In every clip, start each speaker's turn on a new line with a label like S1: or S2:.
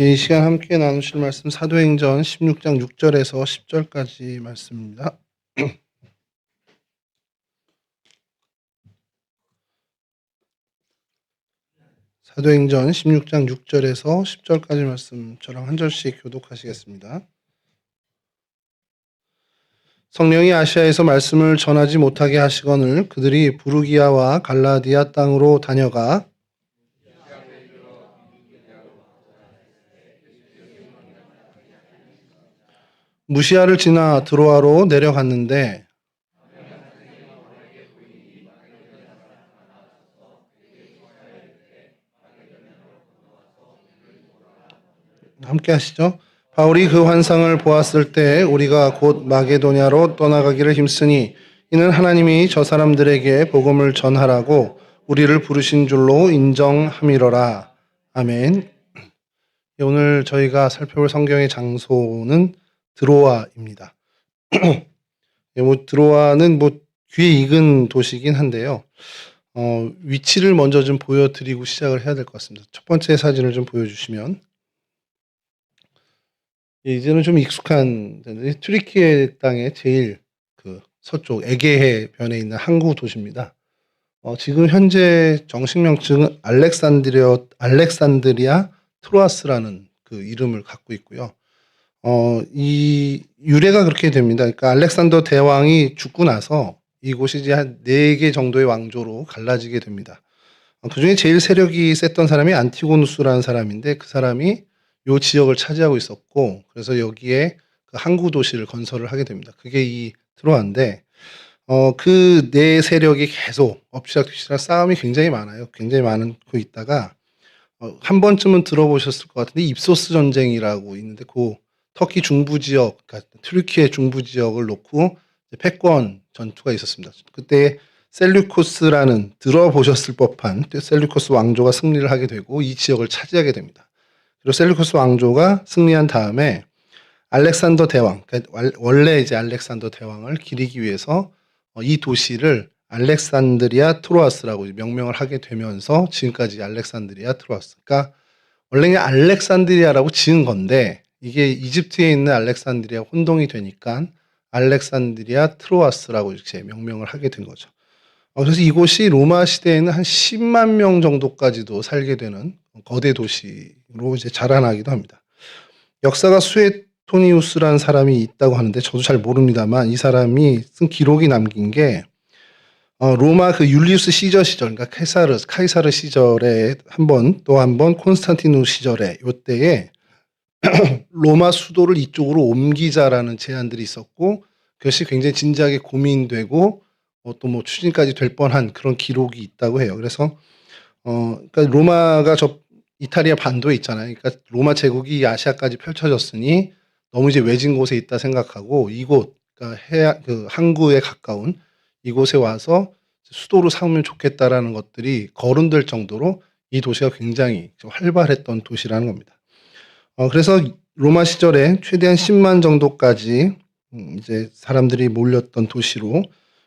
S1: 이 시간 함께 나누실 말씀 사도행전 16장 6절에서 10절까지 말씀입니다. 사도행전 16장 6절에서 10절까지 말씀 저랑 한 절씩 교독하시겠습니다. 성령이 아시아에서 말씀을 전하지 못하게 하시거늘 그들이 부르기아와 갈라디아 땅으로 다녀가 무시아를 지나 드로아로 내려갔는데 함께 하시죠. 바울이 그 환상을 보았을 때 우리가 곧 마게도냐로 떠나가기를 힘쓰니 이는 하나님이 저 사람들에게 복음을 전하라고 우리를 부르신 줄로 인정함이로라. 아멘. 오늘 저희가 살펴볼 성경의 장소는 드로아입니다. 드로아는 귀에 익은 도시이긴 한데요. 위치를 먼저 좀 보여드리고 시작을 해야 될 것 같습니다. 첫 번째 사진을 좀 보여주시면 이제는 좀 익숙한 튀르키예 땅의 제일 그 서쪽 에게해 변에 있는 항구 도시입니다. 지금 현재 정식 명칭은 알렉산드리아 트로아스라는 그 이름을 갖고 있고요. 이 유래가 그렇게 됩니다. 그러니까 알렉산더 대왕이 죽고 나서 이곳이 이제 한 4개 정도의 왕조로 갈라지게 됩니다. 그중에 제일 세력이 셌던 사람이 안티고누스라는 사람인데 그 사람이 요 지역을 차지하고 있었고 그래서 여기에 그 항구 도시를 건설을 하게 됩니다. 그게 이 트로아인데 그 네 세력이 계속 엎치락뒤치락 싸움이 굉장히 많아요. 굉장히 많고 있다가 한 번쯤은 들어보셨을 것 같은데 입소스 전쟁이라고 있는데 그 터키 중부 지역, 그러니까 튀르키예 중부 지역을 놓고 패권 전투가 있었습니다. 그때 셀류코스라는 들어보셨을 법한 셀류코스 왕조가 승리를 하게 되고 이 지역을 차지하게 됩니다. 그리고 셀류코스 왕조가 승리한 다음에 알렉산더 대왕, 그러니까 원래 이제 알렉산더 대왕을 기리기 위해서 이 도시를 알렉산드리아 트로아스라고 명명을 하게 되면서 지금까지 알렉산드리아 트로아스. 그러니까 원래 알렉산드리아라고 지은 건데 이게 이집트에 있는 알렉산드리아 혼동이 되니까 알렉산드리아 트로아스라고 이렇게 명명을 하게 된 거죠. 그래서 이곳이 로마 시대에는 한 10만 명 정도까지도 살게 되는 거대 도시로 이제 자라나기도 합니다. 역사가 수에토니우스라는 사람이 있다고 하는데 저도 잘 모릅니다만 이 사람이 쓴 기록이 남긴 게 로마 그 율리우스 시저 시절, 그러니까 카이사르 시절에 또 한 번 콘스탄티누 시절에 요때에 로마 수도를 이쪽으로 옮기자라는 제안들이 있었고 그것이 굉장히 진지하게 고민되고 또 추진까지 될 뻔한 그런 기록이 있다고 해요. 그래서 그러니까 로마가 이탈리아 반도에 있잖아요. 그러니까 로마 제국이 아시아까지 펼쳐졌으니 너무 이제 외진 곳에 있다 생각하고 이곳, 그러니까 그 항구에 가까운 이곳에 와서 수도로 삼으면 좋겠다라는 것들이 거론될 정도로 이 도시가 굉장히 활발했던 도시라는 겁니다. 그래서 로마 시절에 최대한 10만 정도까지 이제 사람들이 몰렸던 도시로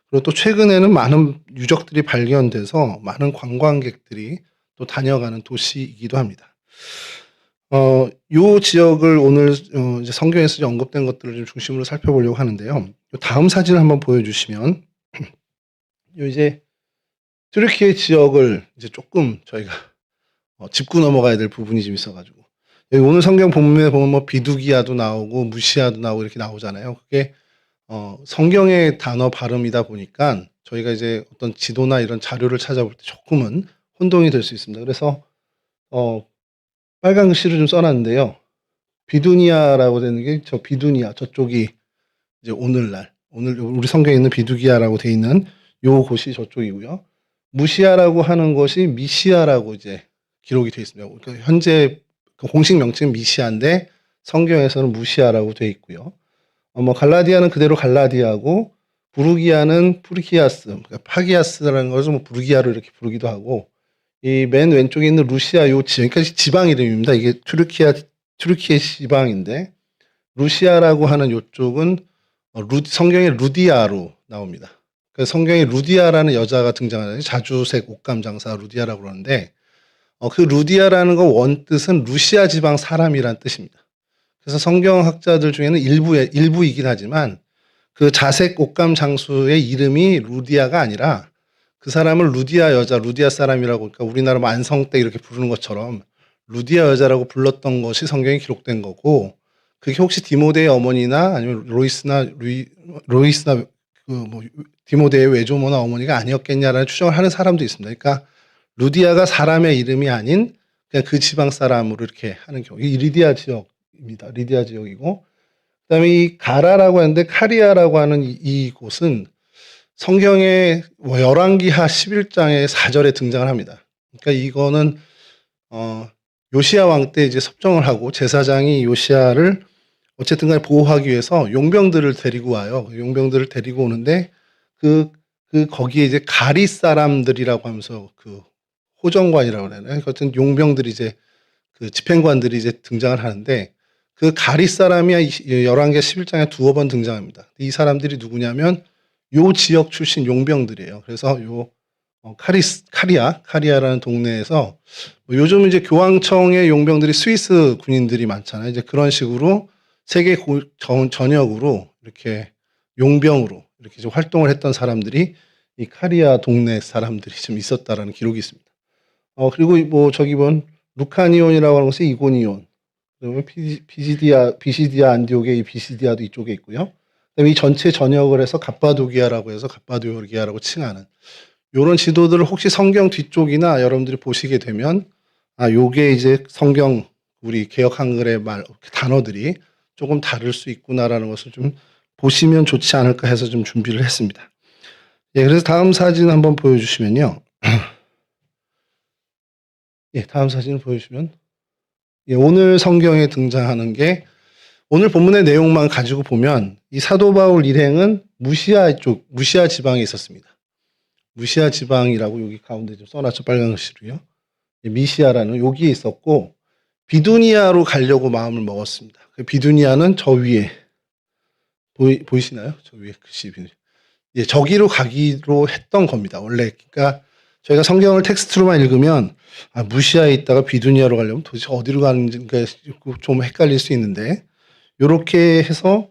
S1: 그리고 또 최근에는 많은 유적들이 발견돼서 많은 관광객들이 또 다녀가는 도시이기도 합니다. 요 지역을 오늘 이제 성경에서 언급된 것들을 좀 중심으로 살펴보려고 하는데요. 다음 사진을 한번 보여주시면 이제 튀르키예 지역을 이제 조금 저희가 짚고 넘어가야 될 부분이 좀 있어가지고 여기 오늘 성경 본문에 보면 비두기아도 나오고 무시아도 나오고 이렇게 나오잖아요. 그게 성경의 단어 발음이다 보니까 저희가 이제 어떤 지도나 이런 자료를 찾아볼 때 조금은 혼동이 될 수 있습니다. 그래서 빨간 글씨로 좀 써놨는데요. 비두니아라고 되는 게 비두니아 저쪽이 이제 오늘 우리 성경에 있는 비두기아라고 돼 있는 요 곳이 저쪽이고요. 무시아라고 하는 것이 미시아라고 이제 기록이 되어 있습니다. 그러니까 현재 공식 명칭은 미시아인데 성경에서는 무시아라고 되어 있고요. 갈라디아는 그대로 갈라디아고 부르기아는 푸르기아스, 그러니까 파기아스라는 것을 부르기아로 이렇게 부르기도 하고 이 맨 왼쪽에 있는 루시아 요 지역, 그러니까 지방 이름입니다. 이게 튀르키예 지방인데 루시아라고 하는 요쪽은 성경에 루디아로 나옵니다. 그래서 성경에 루디아라는 여자가 등장하는데 자주색 옷감 장사 루디아라고 그러는데 그 루디아라는 거 원뜻은 루시아 지방 사람이란 뜻입니다. 그래서 성경학자들 중에는 일부이긴 하지만 그 자색 옥감 장수의 이름이 루디아가 아니라 그 사람을 루디아 여자, 루디아 사람이라고, 그러니까 우리나라 뭐 안성 때 이렇게 부르는 것처럼 루디아 여자라고 불렀던 것이 성경에 기록된 거고, 그게 혹시 디모데의 어머니나 아니면 로이스나 디모데의 외조모나 어머니가 아니었겠냐라는 추정을 하는 사람도 있습니다. 그러니까 루디아가 사람의 이름이 아닌 그냥 그 지방 사람으로 이렇게 하는 경우. 이 리디아 지역입니다. 리디아 지역이고, 그다음에 이 가라라고 하는데 카리아라고 하는 이 곳은 성경의 열왕기하 11장의 4절에 등장을 합니다. 그러니까 이거는 요시야 왕 때 이제 섭정을 하고 제사장이 요시야를 어쨌든 간에 보호하기 위해서 용병들을 데리고 와요. 용병들을 데리고 오는데 거기에 이제 가리 사람들이라고 하면서 그 호정관이라고 그러나요? 하여튼 용병들이 이제 그 집행관들이 이제 등장을 하는데, 그 가리 사람이 열왕기하 11장에 두어 번 등장합니다. 이 사람들이 누구냐면 요 지역 출신 용병들이에요. 그래서 요 카리아라는 동네에서 요즘 이제 교황청의 용병들이 스위스 군인들이 많잖아요. 이제 그런 식으로 세계 전역으로 이렇게 용병으로 이렇게 좀 활동을 했던 사람들이 이 카리아 동네 사람들이 좀 있었다라는 기록이 있습니다. 그리고 뭐 저기 본 루카니온이라고 하는 곳이 이고니온, 그다음에 비시디아 안디옥의 이 비시디아도 이쪽에 있고요. 그다음에 이 전체 전역을 해서 갑바도기아라고 해서 갑바도기아라고 칭하는 요런 지도들을 혹시 성경 뒤쪽이나 여러분들이 보시게 되면 요게 이제 성경 우리 개역 한글의 단어들이 조금 다를 수 있구나라는 것을 좀 보시면 좋지 않을까 해서 좀 준비를 했습니다. 예, 그래서 다음 사진 한번 보여주시면요. 예, 다음 사진을 보여주시면, 예, 오늘 성경에 등장하는 게 오늘 본문의 내용만 가지고 보면 이 사도 바울 일행은 무시아 지방에 있었습니다. 무시아 지방이라고 여기 가운데 좀 써놨죠, 빨간 글씨로요. 미시아라는 여기에 있었고, 비두니아로 가려고 마음을 먹었습니다. 비두니아는 저 위에 보이시나요? 저 위에 글씨. 예, 저기로 가기로 했던 겁니다. 원래. 그러니까 저희가 성경을 텍스트로만 읽으면 무시아에 있다가 비두니아로 가려면 도대체 어디로 가는지가 좀 헷갈릴 수 있는데, 이렇게 해서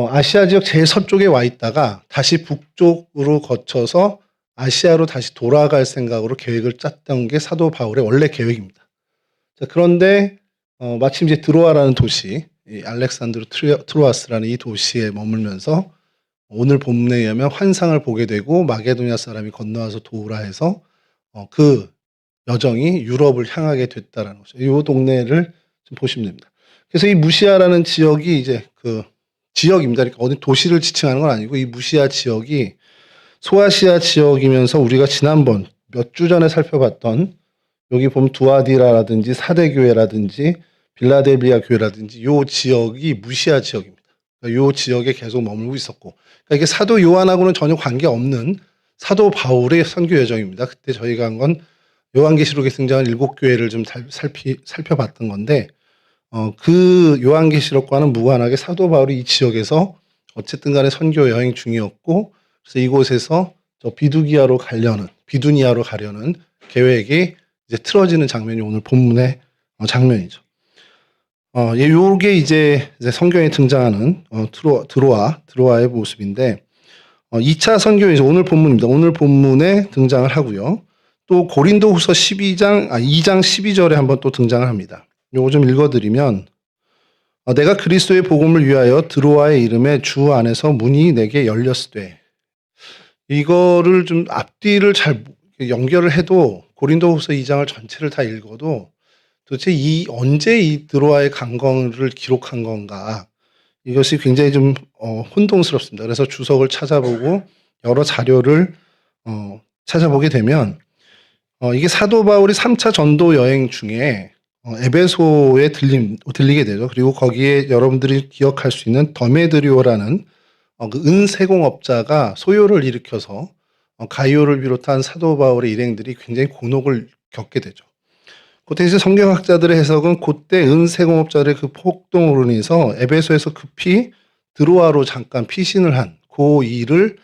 S1: 아시아 지역 제일 서쪽에 와 있다가 다시 북쪽으로 거쳐서 아시아로 다시 돌아갈 생각으로 계획을 짰던 게 사도 바울의 원래 계획입니다. 자, 그런데 마침 이제 드로아라는 도시, 이 알렉산드로 트로아스라는 이 도시에 머물면서 오늘 본문에 의하면 환상을 보게 되고 마게도냐 사람이 건너와서 도우라 해서 그 여정이 유럽을 향하게 됐다라는 거죠. 이 동네를 좀 보시면 됩니다. 그래서 이 무시아라는 지역이 이제 그 지역입니다. 그러니까 어디 도시를 지칭하는 건 아니고 이 무시아 지역이 소아시아 지역이면서 우리가 지난번 몇 주 전에 살펴봤던 여기 보면 두아디라라든지 사대교회라든지 빌라델비아 교회라든지 요 지역이 무시아 지역입니다. 그러니까 요 지역에 계속 머물고 있었고, 그러니까 이게 사도 요한하고는 전혀 관계없는 사도 바울의 선교 여정입니다. 그때 저희가 한 건 요한계시록에 등장한 7교회를 좀 살펴봤던 건데, 그 요한계시록과는 무관하게 사도 바울이 이 지역에서 어쨌든 간에 선교 여행 중이었고, 그래서 이곳에서 저 비두니아로 가려는 계획이 이제 틀어지는 장면이 오늘 본문의 장면이죠. 요게 이제 성경에 등장하는 드로아의 모습인데, 2차 선교에서 오늘 본문입니다. 오늘 본문에 등장을 하고요. 또 고린도후서 2장 12절에 한번 또 등장을 합니다. 요거 좀 읽어드리면, 내가 그리스도의 복음을 위하여 드로아의 이름에 주 안에서 문이 내게 열렸으되, 이거를 좀 앞뒤를 잘 연결을 해도 고린도후서 2장을 전체를 다 읽어도 도대체 언제 이 드로아의 강건을 기록한 건가, 이것이 굉장히 좀 혼동스럽습니다. 그래서 주석을 찾아보고 여러 자료를 찾아보게 되면 이게 사도 바울이 3차 전도 여행 중에 에베소에 들리게 되죠. 그리고 거기에 여러분들이 기억할 수 있는 더메드리오라는 그 은세공업자가 소요를 일으켜서 가이오를 비롯한 사도 바울의 일행들이 굉장히 곤혹을 겪게 되죠. 그때 이제 성경학자들의 해석은 그때 은세공업자들의 그 폭동으로 인해서 에베소에서 급히 드로아로 잠깐 피신을 한 그 일을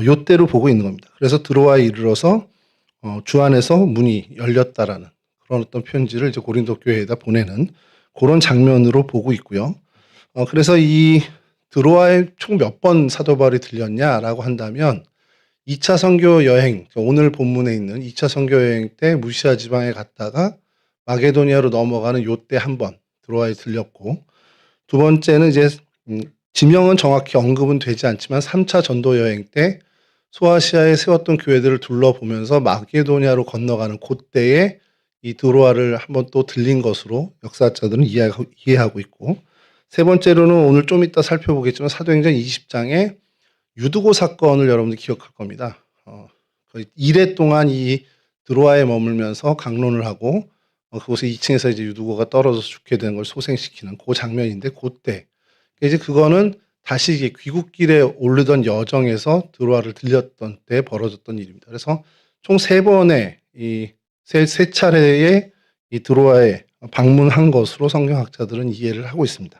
S1: 요때로 보고 있는 겁니다. 그래서 드로아에 이르러서 주 안에서 문이 열렸다라는 그런 어떤 편지를 이제 고린도 교회에다 보내는 그런 장면으로 보고 있고요. 그래서 이 드로아에 총 몇 번 사도 바울이 들렸냐라고 한다면 2차 선교 여행, 오늘 본문에 있는 2차 선교 여행 때 무시아 지방에 갔다가 마게도니아로 넘어가는 요때 한 번 드로아에 들렸고, 두 번째는 이제 지명은 정확히 언급은 되지 않지만 3차 전도 여행 때 소아시아에 세웠던 교회들을 둘러보면서 마게도니아로 건너가는 그때에 이 드로아를 한번 또 들린 것으로 역사학자들은 이해하고 있고, 세 번째로는 오늘 좀 이따 살펴보겠지만 사도행전 20장에 유두고 사건을 여러분들 기억할 겁니다. 거의 2회 동안 이 드로아에 머물면서 강론을 하고 그곳에 2층에서 이제 유두고가 떨어져서 죽게 되는 걸 소생시키는 그 장면인데, 그때 이제 그거는 다시 이게 귀국길에 오르던 여정에서 드로아를 들렸던 때 벌어졌던 일입니다. 그래서 총 3번의 세 차례의 이 드로아에 방문한 것으로 성경학자들은 이해를 하고 있습니다.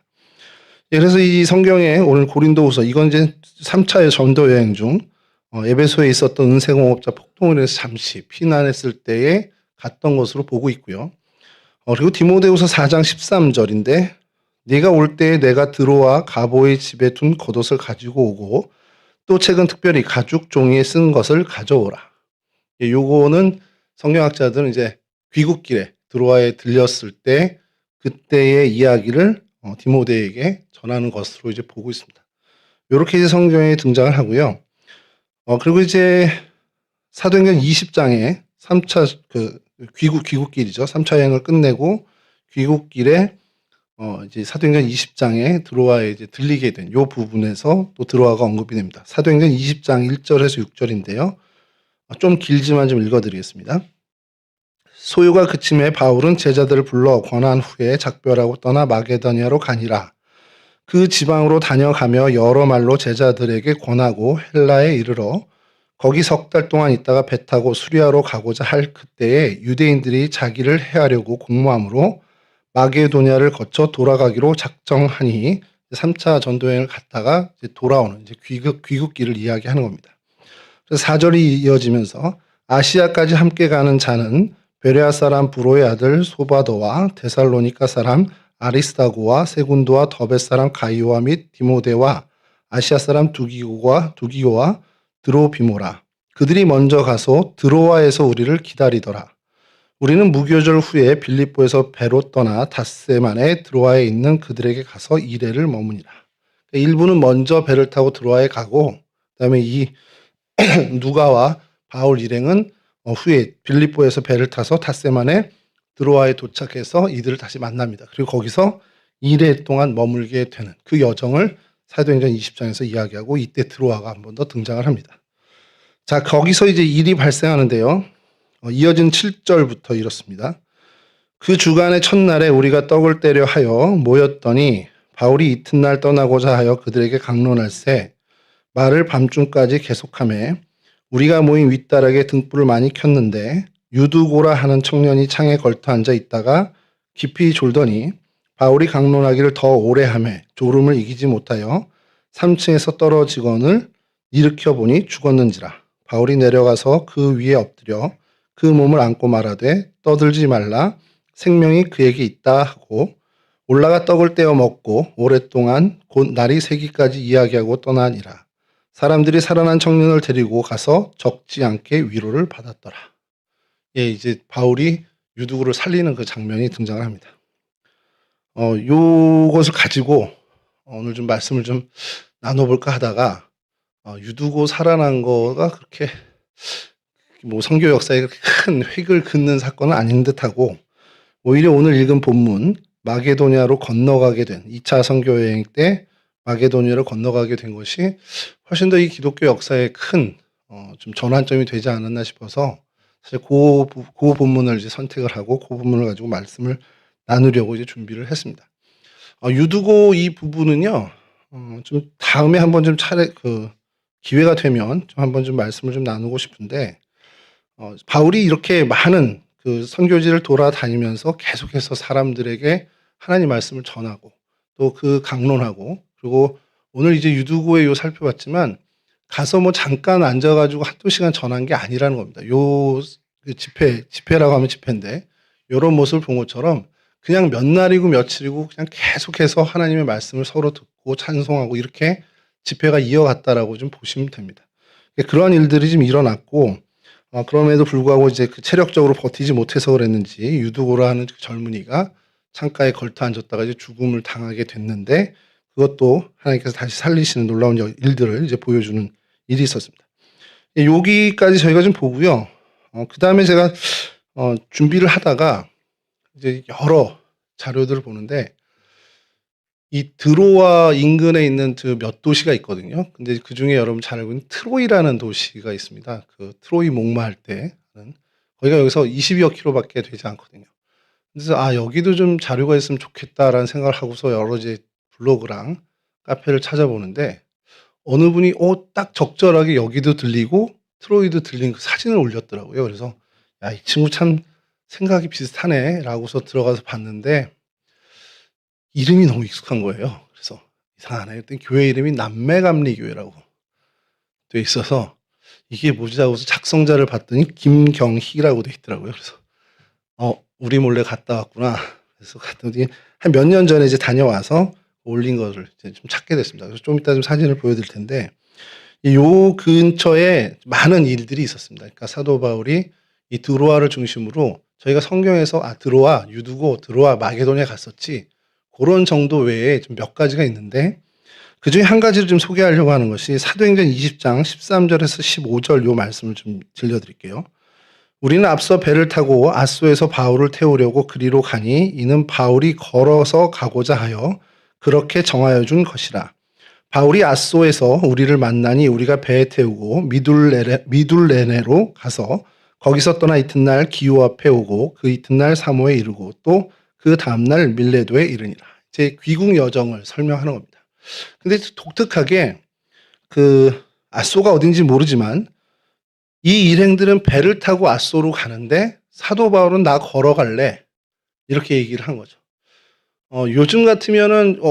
S1: 그래서 이 성경에 오늘 고린도후서, 이건 이제 3차의 전도 여행 중 에베소에 있었던 은세공업자 폭동을 해서 잠시 피난했을 때에 갔던 것으로 보고 있고요. 그리고 디모데후서 4장 13절인데 네가 올 때에 내가 드로아 가보의 집에 둔 겉옷을 가지고 오고 또 책은 특별히 가죽 종이에 쓴 것을 가져오라. 요거는 성경학자들은 이제 귀국길에 드로아에 들렸을 때 그때의 이야기를 디모데에게 전하는 것으로 이제 보고 있습니다. 이렇게 이제 성경에 등장을 하고요. 그리고 이제 사도행전 20장에 3차 귀국길이죠. 3차 여행을 끝내고 귀국길에 이제 사도행전 20장에 드로아에 이제 들리게 된 요 부분에서 또 드로아가 언급이 됩니다. 사도행전 20장 1절에서 6절인데요. 좀 길지만 좀 읽어드리겠습니다. 소요가 그침에 바울은 제자들을 불러 권한 후에 작별하고 떠나 마게도니아로 가니라. 그 지방으로 다녀가며 여러 말로 제자들에게 권하고 헬라에 이르러 거기 3달 동안 있다가 배 타고 수리아로 가고자 할 그때에 유대인들이 자기를 해하려고 공모함으로 마게도니아를 거쳐 돌아가기로 작정하니 3차 전도여행을 갔다가 이제 돌아오는 이제 귀국길을 이야기하는 겁니다. 그래서 4절이 이어지면서 아시아까지 함께 가는 자는 베레아 사람 브로의 아들 소바도와 데살로니가 사람 아리스다고와 세군도와 더벳 사람 가이오와 및 디모데와 아시아 사람 두기고와 드로비모라. 그들이 먼저 가서 드로아에서 우리를 기다리더라. 우리는 무교절 후에 빌립보에서 배로 떠나 닷새만에 드로아에 있는 그들에게 가서 2회를 머무니라. 일부는 먼저 배를 타고 드로아에 가고, 그다음에 이 누가와 바울 일행은 후에 빌립보에서 배를 타서 닷새만에 드로아에 도착해서 이들을 다시 만납니다. 그리고 거기서 2회 동안 머물게 되는 그 여정을 사도행전 20장에서 이야기하고, 이때 드로아가 한 번 더 등장을 합니다. 자, 거기서 이제 일이 발생하는데요. 이어진 7절부터 이렇습니다. 그 주간의 첫날에 우리가 떡을 떼려 하여 모였더니 바울이 이튿날 떠나고자 하여 그들에게 강론할새 말을 밤중까지 계속하며 우리가 모인 윗다락에 등불을 많이 켰는데 유두고라 하는 청년이 창에 걸터 앉아 있다가 깊이 졸더니 바울이 강론하기를 더 오래 하며 졸음을 이기지 못하여 3층에서 떨어지건을 일으켜 보니 죽었는지라. 바울이 내려가서 그 위에 엎드려 그 몸을 안고 말하되 떠들지 말라 생명이 그에게 있다 하고 올라가 떡을 떼어 먹고 오랫동안 곧 날이 새기까지 이야기하고 떠나니라. 사람들이 살아난 청년을 데리고 가서 적지 않게 위로를 받았더라. 예, 이제 바울이 유두고를 살리는 그 장면이 등장을 합니다. 요것을 가지고 오늘 좀 말씀을 좀 나눠볼까 하다가 유두고 살아난 거가 그렇게 뭐 선교 역사에 그렇게 큰 획을 긋는 사건은 아닌 듯하고, 오히려 오늘 읽은 본문 마게도니아로 건너가게 된 2차 선교 여행 때 마게도니아로 건너가게 된 것이 훨씬 더 이 기독교 역사에 큰 좀 전환점이 되지 않았나 싶어서 사실 그 본문을 이제 선택을 하고 그 본문을 가지고 말씀을 나누려고 이제 준비를 했습니다. 유두고 이 부분은요, 좀 다음에 한번 좀 기회가 되면 좀 한번 좀 말씀을 좀 나누고 싶은데, 바울이 이렇게 많은 그 선교지를 돌아다니면서 계속해서 사람들에게 하나님 말씀을 전하고 또 그 강론하고, 그리고 오늘 이제 유두고에 요 살펴봤지만 가서 뭐 잠깐 앉아가지고 한두 시간 전한 게 아니라는 겁니다. 요 집회라고 하면 집회인데 요런 모습을 본 것처럼 그냥 몇 날이고 며칠이고 그냥 계속해서 하나님의 말씀을 서로 듣고 찬송하고 이렇게 집회가 이어갔다라고 좀 보시면 됩니다. 그런 일들이 좀 일어났고 그럼에도 불구하고 이제 그 체력적으로 버티지 못해서 그랬는지 유두고라 하는 그 젊은이가 창가에 걸터 앉았다가 이제 죽음을 당하게 됐는데 그것도 하나님께서 다시 살리시는 놀라운 일들을 이제 보여주는 일이 있었습니다. 여기까지 저희가 좀 보고요. 그다음에 제가 준비를 하다가 이제 여러 자료들을 보는데 이 드로아 인근에 있는 그 몇 도시가 있거든요. 근데 그중에 여러분 잘 알고 있는 트로이라는 도시가 있습니다. 그 트로이 목마할 때 하는 거기가 여기서 20여 킬로밖에 되지 않거든요. 그래서 여기도 좀 자료가 있으면 좋겠다라는 생각을 하고서 여러 이제 블로그랑 카페를 찾아보는데 어느 분이 딱 적절하게 여기도 들리고 트로이도 들린 그 사진을 올렸더라고요. 그래서 '야 이 친구 참 생각이 비슷하네.'라고서 들어가서 봤는데 이름이 너무 익숙한 거예요. 그래서 '이상하네.' 했더니 교회 이름이 남매감리교회라고 돼 있어서 '이게 뭐지?' 하고서 작성자를 봤더니 김경희라고 돼 있더라고요. 그래서 '우리 몰래 갔다 왔구나.' 그래서 갔더니 한 몇 년 전에 이제 다녀와서 올린 거를 이제 좀 찾게 됐습니다. 그래서 좀 이따 좀 사진을 보여 드릴 텐데 요 근처에 많은 일들이 있었습니다. 그러니까 사도 바울이 이 드로아를 중심으로 저희가 성경에서 드로아, 유두고, 드로아, 마게도니아 갔었지 고런 정도 외에 좀 몇 가지가 있는데 그중에 한 가지를 좀 소개하려고 하는 것이 사도행전 20장 13절에서 15절 요 말씀을 좀 들려 드릴게요. 우리는 앞서 배를 타고 아소에서 바울을 태우려고 그리로 가니 이는 바울이 걸어서 가고자 하여 그렇게 정하여 준 것이라. 바울이 아소에서 우리를 만나니 우리가 배에 태우고 미둘레네로 가서 거기서 떠나 이튿날 기호 앞에 오고 그 이튿날 사모에 이르고 또 그 다음날 밀레도에 이르니라. 제 귀국 여정을 설명하는 겁니다. 근데 독특하게 그 아소가 어딘지 모르지만 이 일행들은 배를 타고 아소로 가는데 사도 바울은 나 걸어갈래 이렇게 얘기를 한 거죠. 요즘 같으면은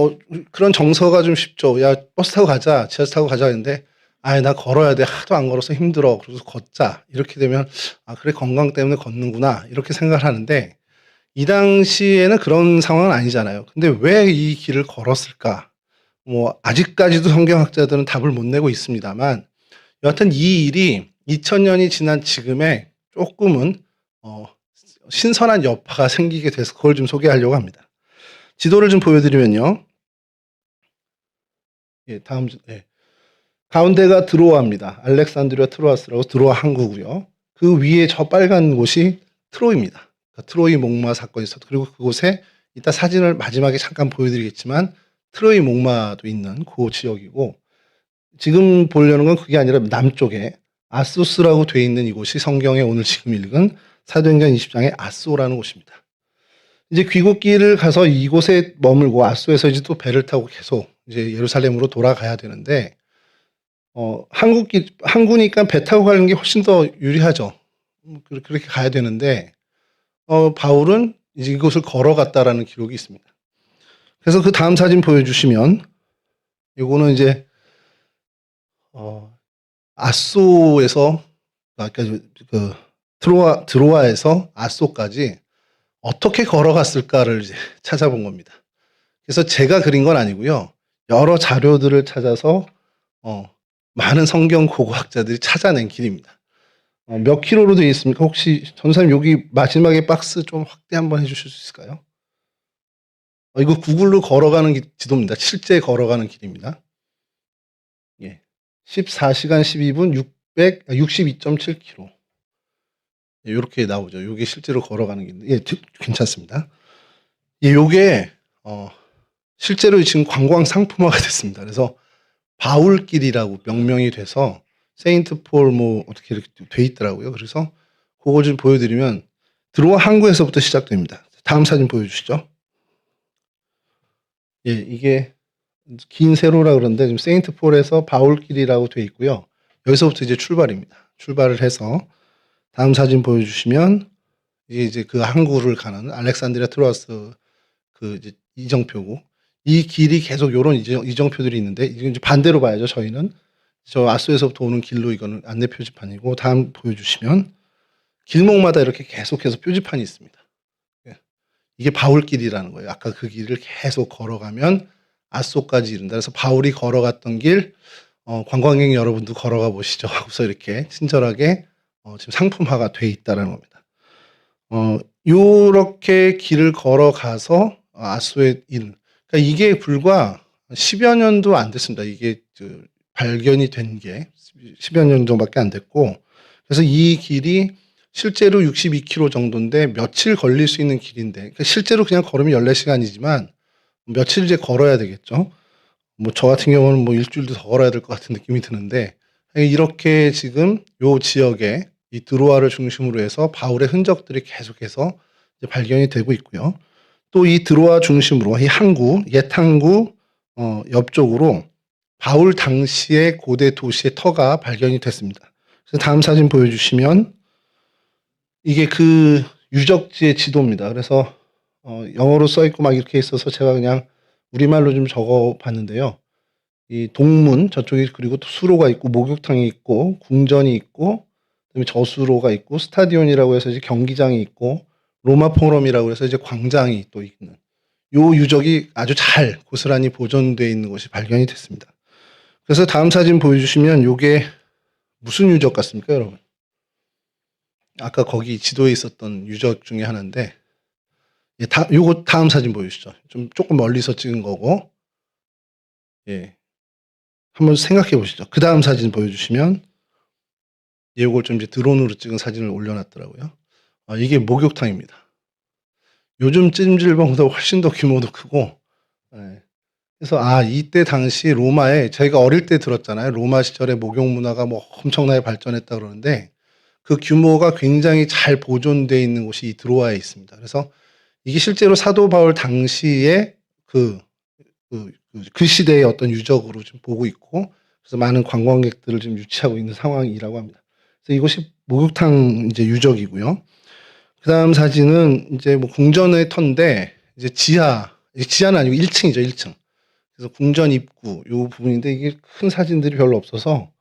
S1: 그런 정서가 좀 쉽죠. 야 버스 타고 가자, 지하철 타고 가자 했는데 나 걸어야 돼. 하도 안 걸어서 힘들어. 그래서 걷자. 이렇게 되면 그래 건강 때문에 걷는구나 이렇게 생각을 하는데 이 당시에는 그런 상황은 아니잖아요. 근데 왜 이 길을 걸었을까? 뭐 아직까지도 성경학자들은 답을 못 내고 있습니다만 여하튼 이 일이 2000년이 지난 지금에 조금은 신선한 여파가 생기게 돼서 그걸 좀 소개하려고 합니다. 지도를 좀 보여드리면요. 다음 가운데가 드로아입니다. 알렉산드리아 트로아스라고 드로아 항구고요. 그 위에 저 빨간 곳이 트로이입니다. 그러니까 트로이 목마 사건이 있었고 그리고 그곳에 이따 사진을 마지막에 잠깐 보여드리겠지만 트로이 목마도 있는 그 지역이고 지금 보려는 건 그게 아니라 남쪽에 아소스라고 돼 있는 이곳이 성경에 오늘 지금 읽은 사도행전 20장의 아소라는 곳입니다. 이제 귀국길을 가서 이곳에 머물고 아소에서 이제 또 배를 타고 계속 이제 예루살렘으로 돌아가야 되는데 항구니까 배 타고 가는 게 훨씬 더 유리하죠. 그렇게 가야 되는데 바울은 이제 이곳을 걸어갔다라는 기록이 있습니다. 그래서 그 다음 사진 보여주시면 이거는 이제 아소에서 그러니까 그 드로아에서 아소까지 어떻게 걸어갔을까를 이제 찾아본 겁니다. 그래서 제가 그린 건 아니고요. 여러 자료들을 찾아서 많은 성경 고고학자들이 찾아낸 길입니다. 몇 킬로로 되어 있습니까? 혹시 전사님 여기 마지막에 박스 좀 확대 한번 해주실 수 있을까요? 이거 구글로 걸어가는 지도입니다. 실제 걸어가는 길입니다. 14시간 12분 62.7km. 이렇게 나오죠. 이게 실제로 걸어가는 길인데, 괜찮습니다. 요게 실제로 지금 관광 상품화가 됐습니다. 그래서 바울길이라고 명명이 돼서 세인트 폴 뭐 어떻게 이렇게 돼 있더라고요. 그래서 그거 좀 보여드리면 드로아 항구에서부터 시작됩니다. 다음 사진 보여주시죠. 이게 긴 세로라 그러는데 지금 세인트 폴에서 바울길이라고 돼 있고요. 여기서부터 이제 출발입니다. 출발을 해서 다음 사진 보여주시면 이제 그 항구를 가는 알렉산드리아 트로아스 그 이제 이정표고 이 길이 계속 요런 이정표들이 있는데 이건 이제 반대로 봐야죠. 저희는 저 아소에서부터 오는 길로 이거는 안내 표지판이고 다음 보여주시면 길목마다 이렇게 계속해서 표지판이 있습니다. 이게 바울길이라는 거예요. 아까 그 길을 계속 걸어가면 앗소까지 이른다. 그래서 바울이 걸어갔던 길, 관광객 여러분도 걸어가 보시죠. 그래서 이렇게 친절하게 지금 상품화가 돼 있다라는 겁니다. 요렇게 길을 걸어가서 앗소에 이른. 그러니까 이게 불과 10여 년도 안 됐습니다. 이게 발견이 된 게 10여 년 정도밖에 안 됐고, 그래서 이 길이 실제로 62km 정도인데 며칠 걸릴 수 있는 길인데, 그러니까 실제로 그냥 걸으면 14시간이지만 며칠 이제 걸어야 되겠죠. 뭐 저 같은 경우는 뭐 일주일도 더 걸어야 될 것 같은 느낌이 드는데, 이렇게 지금 요 지역에 이 드로아를 중심으로 해서 바울의 흔적들이 계속해서 이제 발견이 되고 있고요. 또 이 드로아 중심으로 이 항구, 옛 항구 옆쪽으로 바울 당시의 고대 도시의 터가 발견이 됐습니다. 그래서 다음 사진 보여주시면 이게 그 유적지의 지도입니다. 그래서 영어로 써 있고 막 이렇게 있어서 제가 그냥 우리말로 좀 적어 봤는데요. 이 동문 저쪽에 그리고 또 수로가 있고 목욕탕이 있고 궁전이 있고 그다음에 저수로가 있고 스타디온이라고 해서 이제 경기장이 있고 로마 포럼이라고 해서 이제 광장이 또 있는 요 유적이 아주 잘 고스란히 보존되어 있는 것이 발견이 됐습니다. 그래서 다음 사진 보여주시면 요게 무슨 유적 같습니까, 여러분? 아까 거기 지도에 있었던 유적 중에 하나인데, 예, 요거 다음 사진 보여주시죠. 좀 조금 멀리서 찍은 거고, 예, 한번 생각해 보시죠. 그 다음 사진 보여주시면, 예, 요걸 좀 이제 드론으로 찍은 사진을 올려놨더라고요. 이게 목욕탕입니다. 요즘 찜질방보다 훨씬 더 규모도 크고, 예. 그래서 이때 당시 로마에 저희가 어릴 때 들었잖아요. 로마 시절에 목욕 문화가 뭐 엄청나게 발전했다 그러는데 그 규모가 굉장히 잘 보존되어 있는 곳이 이 드로아에 있습니다. 그래서 이게 실제로 사도 바울 당시에 그 시대의 어떤 유적으로 좀 보고 있고 그래서 많은 관광객들을 좀 유치하고 있는 상황이라고 합니다. 그래서 이곳이 목욕탕 이제 유적이고요. 그 다음 사진은 이제 뭐 궁전의 터인데 이제 지하는 아니고 1층이죠, 1층. 그래서 궁전 입구 요 부분인데 이게 큰 사진들이 별로 없어서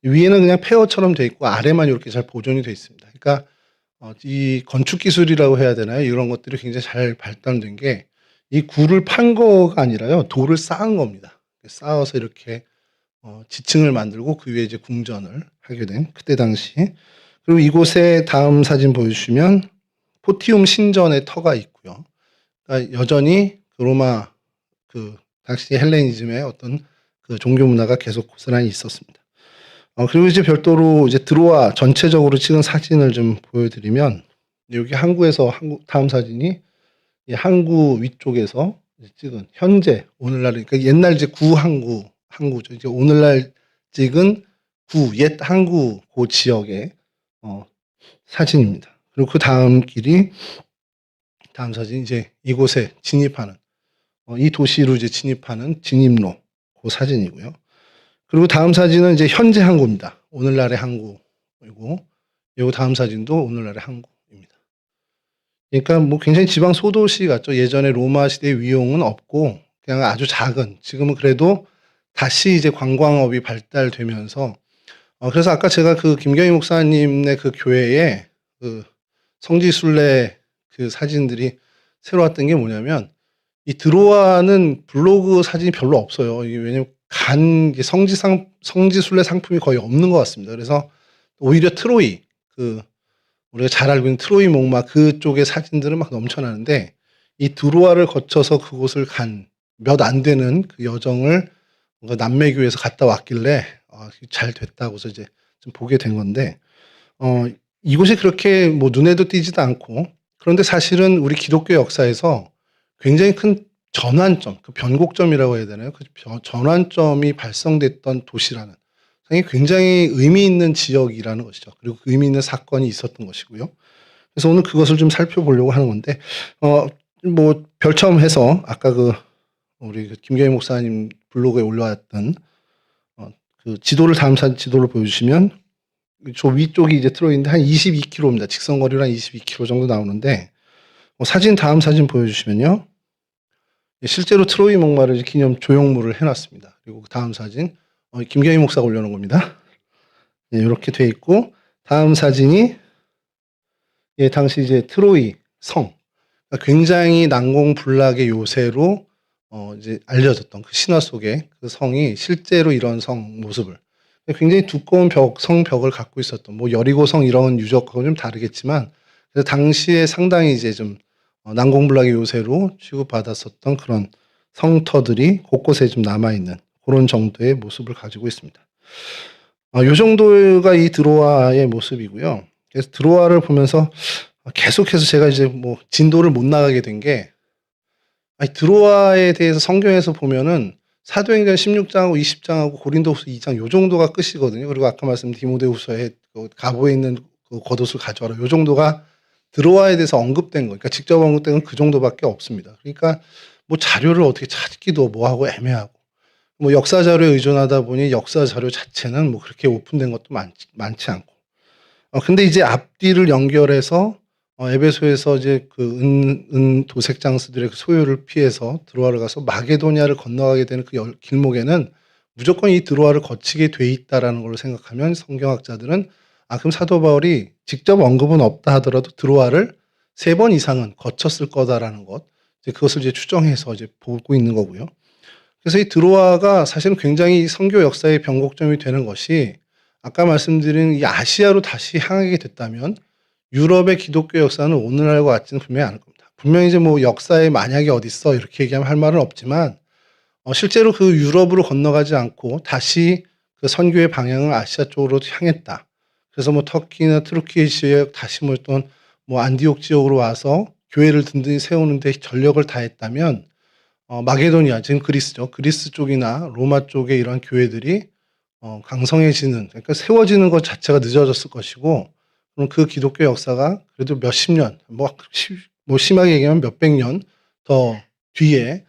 S1: 위에는 그냥 폐허처럼 돼 있고 아래만 이렇게 잘 보존이 돼 있습니다. 그러니까 이 건축 기술이라고 해야 되나요? 이런 것들이 굉장히 잘 발달된 게 이 굴을 판 거가 아니라요. 돌을 쌓은 겁니다. 쌓아서 이렇게 지층을 만들고 그 위에 이제 궁전을 하게 된 그때 당시. 그리고 이곳에 다음 사진 보여주시면 포티움 신전의 터가 있고요. 그러니까 여전히 그 로마 당시 헬레니즘의 어떤 그 종교 문화가 계속 고스란히 있었습니다. 그리고 이제 별도로 이제 드로아 전체적으로 찍은 사진을 좀 보여드리면 여기 항구에서 다음 사진이 이 항구 위쪽에서 찍은 현재 오늘날 그러니까 옛날 이제 항구죠. 이제 오늘날 찍은 옛 항구 그 지역의 사진입니다. 그리고 그 다음 다음 사진 이제 이곳에 진입하는 이 도시로 이제 진입하는 진입로 그 사진이고요. 그리고 다음 사진은 이제 현재 항구입니다. 오늘날의 항구이고, 요 다음 사진도 오늘날의 항구입니다. 그러니까 뭐 굉장히 지방 소도시 같죠. 예전에 로마 시대의 위용은 없고 그냥 아주 작은, 지금은 그래도 다시 이제 관광업이 발달되면서 그래서 아까 제가 그 김경희 목사님네 그 교회에 그 성지순례 그 사진들이 새로 왔던 게 뭐냐면 이 드로아는 블로그 사진이 별로 없어요. 이게 왜냐면 성지순례 상품이 거의 없는 것 같습니다. 그래서 오히려 트로이, 우리가 잘 알고 있는 트로이 목마 그쪽의 사진들은 막 넘쳐나는데 이 드로아를 거쳐서 그곳을 간 몇 안 되는 그 여정을 남매교에서 갔다 왔길래 잘 됐다고서 이제 좀 보게 된 건데 이곳이 그렇게 뭐 눈에도 띄지도 않고 그런데 사실은 우리 기독교 역사에서 굉장히 큰 전환점, 그 변곡점이라고 해야 되나요? 그 전환점이 발생됐던 도시라는 굉장히 의미 있는 지역이라는 것이죠. 그리고 그 의미 있는 사건이 있었던 것이고요. 그래서 오늘 그것을 좀 살펴보려고 하는 건데, 뭐 별첨해서 아까 우리 김경희 목사님 블로그에 올라왔던 그 다음 사진 지도를 보여주시면 저 위쪽이 이제 트로이인데 한 22km입니다. 직선거리로 한 22km 정도 나오는데 다음 사진 보여주시면요. 실제로 트로이 목마를 기념 조형물을 해놨습니다. 그리고 다음 사진 김경희 목사가 올려놓은 겁니다. 이렇게 돼 있고 다음 사진이 당시 이제 트로이 성. 그러니까 굉장히 난공불락의 요새로 이제 알려졌던 그 신화 속의 그 성이 실제로 이런 성 모습을 굉장히 두꺼운 성벽을 갖고 있었던 뭐 여리고성 이런 유적하고는 좀 다르겠지만 그래서 당시에 상당히 이제 좀 난공불락의 요새로 취급받았었던 그런 성터들이 곳곳에 좀 남아 있는 그런 정도의 모습을 가지고 있습니다. 요 정도가 이 드로아의 모습이고요. 그래서 드로아를 보면서 계속해서 제가 이제 뭐 진도를 못 나가게 된 게 드로아에 대해서 성경에서 보면은 사도행전 16장하고 20장하고 고린도후서 2장 요 정도가 끝이거든요. 그리고 아까 말씀드린 디모데후서에 그 가보에 있는 그 겉옷을 가져와라. 요 정도가 드로아에 대해서 언급된 거. 그러니까 직접 언급된 건 그 정도밖에 없습니다. 그러니까 뭐 자료를 어떻게 찾기도 뭐하고 애매하고 뭐 역사 자료에 의존하다 보니 역사 자료 자체는 뭐 그렇게 오픈된 것도 많지 않고. 근데 이제 앞뒤를 연결해서 에베소에서 이제 그 은 도색 장수들의 그 소유를 피해서 드로아를 가서 마게도냐를 건너가게 되는 그 길목에는 무조건 이 드로아를 거치게 돼 있다라는 걸로 생각하면 성경학자들은 그럼 사도 바울이 직접 언급은 없다 하더라도 드로아를 3번 이상은 거쳤을 거다라는 것. 이제 그것을 이제 추정해서 이제 보고 있는 거고요. 그래서 이 드로아가 사실은 굉장히 선교 역사의 변곡점이 되는 것이 아까 말씀드린 이 아시아로 다시 향하게 됐다면 유럽의 기독교 역사는 오늘날과 같지는 분명히 않을 겁니다. 분명히 이제 뭐 역사에 만약이 어딨어 이렇게 얘기하면 할 말은 없지만 실제로 그 유럽으로 건너가지 않고 다시 그 선교의 방향을 아시아 쪽으로 향했다. 그래서 뭐 터키나 트루키에 지역 다시 뭐 어떤 뭐 안디옥 지역으로 와서 교회를 든든히 세우는 데 전력을 다했다면 마게도니아 지금 그리스죠. 그리스 쪽이나 로마 쪽의 이러한 교회들이 강성해지는 그러니까 세워지는 것 자체가 늦어졌을 것이고 그럼 그 기독교 역사가 그래도 몇십 년 뭐 심하게 얘기하면 몇백 년 더 뒤에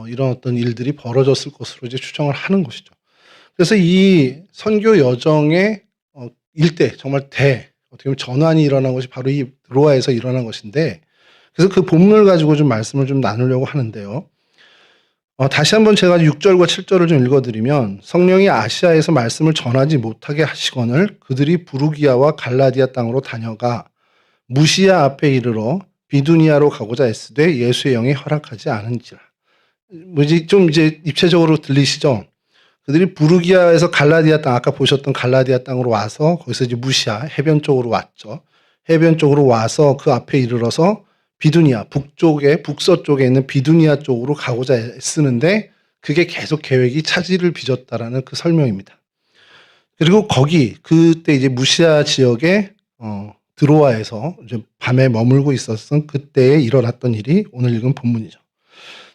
S1: 이런 어떤 일들이 벌어졌을 것으로 이제 추정을 하는 것이죠. 그래서 이 선교 여정의 일대 정말 어떻게 보면 전환이 일어난 것이 바로 이 드로아에서 일어난 것인데 그래서 그 본문을 가지고 좀 말씀을 좀 나누려고 하는데요. 다시 한번 제가 6절과 7절을 좀 읽어드리면 성령이 아시아에서 말씀을 전하지 못하게 하시거늘 그들이 부르기아와 갈라디아 땅으로 다녀가 무시아 앞에 이르러 비두니아로 가고자 애쓰되 예수의 영이 허락하지 않은지라. 뭐지 좀 이제 입체적으로 들리시죠? 그들이 부르기아에서 갈라디아 땅 아까 보셨던 갈라디아 땅으로 와서 거기서 이제 무시아 해변 쪽으로 왔죠. 해변 쪽으로 와서 그 앞에 이르러서 비두니아 북서쪽에 있는 비두니아 쪽으로 가고자 애쓰는데 그게 계속 계획이 차질을 빚었다라는 그 설명입니다. 그리고 그때 이제 무시아 지역에 드로아에서 이제 밤에 머물고 있었던 그때에 일어났던 일이 오늘 읽은 본문이죠.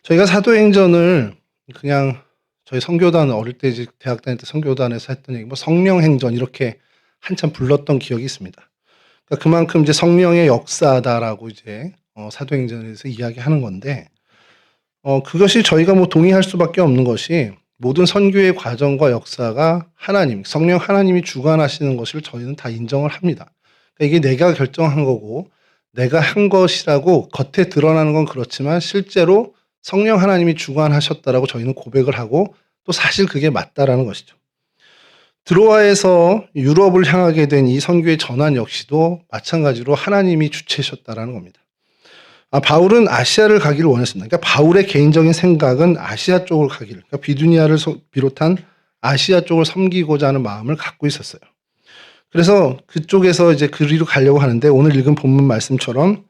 S1: 저희가 사도행전을 그냥 저희 선교단 어릴 때 이제 대학 다닐 때 선교단에서 했던 얘기 뭐 성령행전 이렇게 한참 불렀던 기억이 있습니다. 그러니까 그만큼 이제 성령의 역사다라고 이제 사도행전에서 이야기하는 건데 그것이 저희가 뭐 동의할 수밖에 없는 것이 모든 선교의 과정과 역사가 성령 하나님이 주관하시는 것을 저희는 다 인정을 합니다. 그러니까 이게 내가 결정한 거고 내가 한 것이라고 겉에 드러나는 건 그렇지만 실제로 성령 하나님이 주관하셨다라고 저희는 고백을 하고 또 사실 그게 맞다라는 것이죠. 드로아에서 유럽을 향하게 된 이 선교의 전환 역시도 마찬가지로 하나님이 주체셨다라는 겁니다. 바울은 아시아를 가기를 원했습니다. 그러니까 바울의 개인적인 생각은 아시아 쪽을 가기를, 그러니까 비두니아를 비롯한 아시아 쪽을 섬기고자 하는 마음을 갖고 있었어요. 그래서 그쪽에서 이제 그리로 가려고 하는데 오늘 읽은 본문 말씀처럼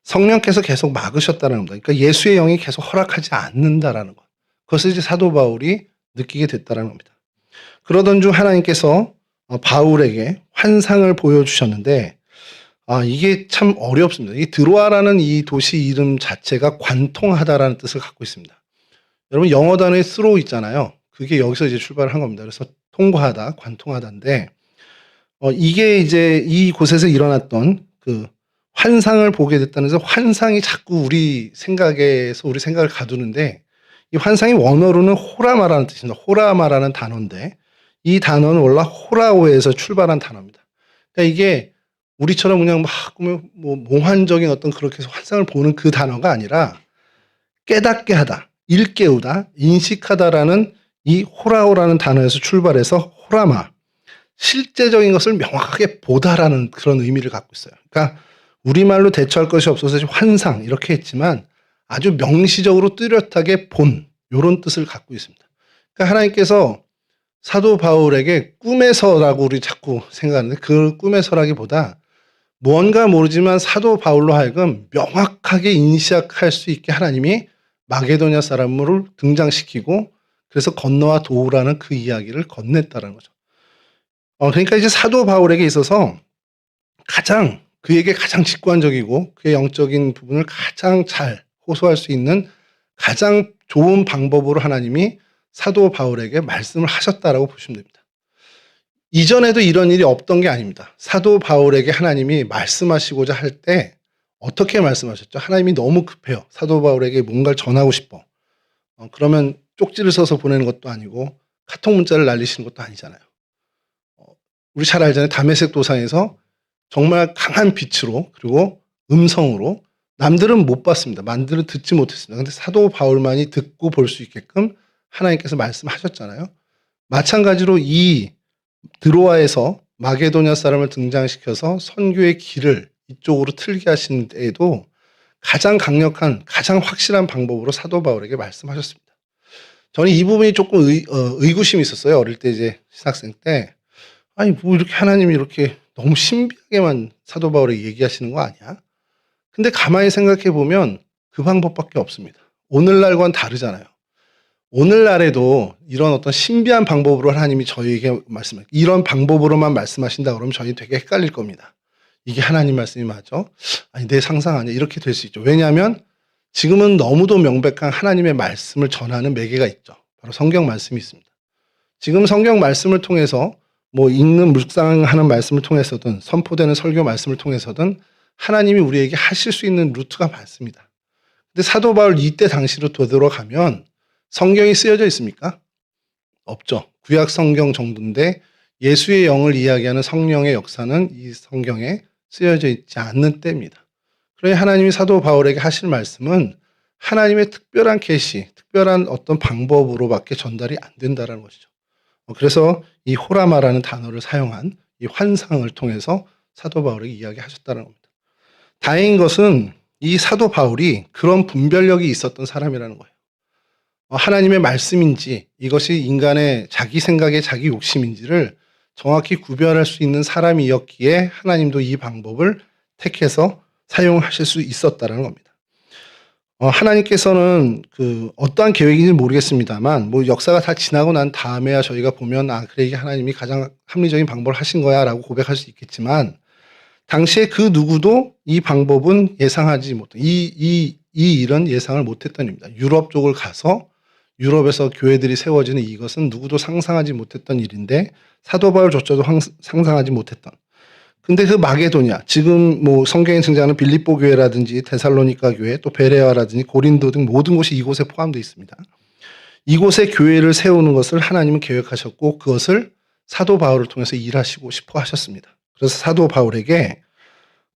S1: 성령께서 계속 막으셨다는 겁니다. 그러니까 예수의 영이 계속 허락하지 않는다라는 것. 그것을 이제 사도 바울이 느끼게 됐다는 겁니다. 그러던 중 하나님께서 바울에게 환상을 보여주셨는데 이게 참 어렵습니다. 이 드로아라는 이 도시 이름 자체가 관통하다라는 뜻을 갖고 있습니다. 여러분 영어 단어에 through 있잖아요. 그게 여기서 이제 출발을 한 겁니다. 그래서 통과하다, 관통하다인데 이게 이제 이곳에서 일어났던 그 환상을 보게 됐다는 데서 환상이 자꾸 우리 생각을 가두는데 이 환상이 원어로는 호라마라는 뜻입니다. 호라마라는 단어인데 이 단어는 원래 호라오에서 출발한 단어입니다. 그러니까 이게 우리처럼 그냥 막 뭐 몽환적인 어떤 그렇게 해서 환상을 보는 그 단어가 아니라 깨닫게 하다, 일깨우다, 인식하다라는 이 호라오라는 단어에서 출발해서 호라마, 실제적인 것을 명확하게 보다라는 그런 의미를 갖고 있어요. 그러니까 우리말로 대처할 것이 없어서 환상 이렇게 했지만 아주 명시적으로 뚜렷하게 본 요런 뜻을 갖고 있습니다. 그러니까 하나님께서 사도 바울에게 꿈에서라고 우리 자꾸 생각하는데 그 꿈에서라기보다 무언가 모르지만 사도 바울로 하여금 명확하게 인식할 수 있게 하나님이 마게도냐 사람을 등장시키고 그래서 건너와 도우라는 그 이야기를 건넸다는 거죠. 그러니까 이제 사도 바울에게 있어서 그에게 가장 직관적이고 그의 영적인 부분을 가장 잘 호소할 수 있는 가장 좋은 방법으로 하나님이 사도 바울에게 말씀을 하셨다라고 보시면 됩니다. 이전에도 이런 일이 없던 게 아닙니다. 사도 바울에게 하나님이 말씀하시고자 할 때 어떻게 말씀하셨죠? 하나님이 너무 급해요. 사도 바울에게 뭔가를 전하고 싶어. 그러면 쪽지를 써서 보내는 것도 아니고 카톡 문자를 날리시는 것도 아니잖아요. 우리 잘 알잖아요. 다메섹 도상에서 정말 강한 빛으로 그리고 음성으로 남들은 못 봤습니다. 남들은 듣지 못했습니다. 근데 사도 바울만이 듣고 볼 수 있게끔 하나님께서 말씀하셨잖아요. 마찬가지로 이 드로아에서 마게도냐 사람을 등장시켜서 선교의 길을 이쪽으로 틀게 하신 때에도 가장 강력한 가장 확실한 방법으로 사도 바울에게 말씀하셨습니다. 저는 이 부분이 조금 의구심이 있었어요. 어릴 때 이제 신학생 때 아니 뭐 이렇게 하나님이 이렇게 너무 신비하게만 사도 바울에게 얘기하시는 거 아니야? 근데 가만히 생각해 보면 그 방법밖에 없습니다. 오늘날과는 다르잖아요. 오늘날에도 이런 어떤 신비한 방법으로 하나님이 저희에게 이런 방법으로만 말씀하신다 그러면 저희 되게 헷갈릴 겁니다. 이게 하나님 말씀이 맞아? 아니 내 상상 아니야? 이렇게 될 수 있죠. 왜냐하면 지금은 너무도 명백한 하나님의 말씀을 전하는 매개가 있죠. 바로 성경 말씀이 있습니다. 지금 성경 말씀을 통해서 뭐 읽는 묵상하는 말씀을 통해서든 선포되는 설교 말씀을 통해서든 하나님이 우리에게 하실 수 있는 루트가 많습니다. 근데 사도 바울 이때 당시로 되돌아가면 성경이 쓰여져 있습니까? 없죠. 구약 성경 정도인데 예수의 영을 이야기하는 성령의 역사는 이 성경에 쓰여져 있지 않는 때입니다. 그러니 하나님이 사도 바울에게 하실 말씀은 하나님의 특별한 계시, 특별한 어떤 방법으로밖에 전달이 안 된다는 것이죠. 그래서 이 호라마라는 단어를 사용한 이 환상을 통해서 사도 바울에게 이야기하셨다는 겁니다. 다행인 것은 이 사도 바울이 그런 분별력이 있었던 사람이라는 거예요. 하나님의 말씀인지 이것이 인간의 자기 생각의 자기 욕심인지를 정확히 구별할 수 있는 사람이었기에 하나님도 이 방법을 택해서 사용하실 수 있었다는 겁니다. 하나님께서는 어떠한 계획인지 모르겠습니다만 뭐 역사가 다 지나고 난 다음에야 저희가 보면 그래 이게 하나님이 가장 합리적인 방법을 하신 거야 라고 고백할 수 있겠지만 당시에 그 누구도 이 방법은 예상하지 못한 이 일은 예상을 못했던 일입니다. 유럽 쪽을 가서 유럽에서 교회들이 세워지는 이것은 누구도 상상하지 못했던 일인데 사도 바울조차도 상상하지 못했던. 근데 그 마게도냐, 지금 뭐 성경에 등장하는 빌립보 교회라든지 데살로니가 교회, 또 베레아라든지 고린도 등 모든 곳이 이곳에 포함되어 있습니다. 이곳에 교회를 세우는 것을 하나님은 계획하셨고 그것을 사도 바울을 통해서 일하시고 싶어 하셨습니다. 그래서 사도 바울에게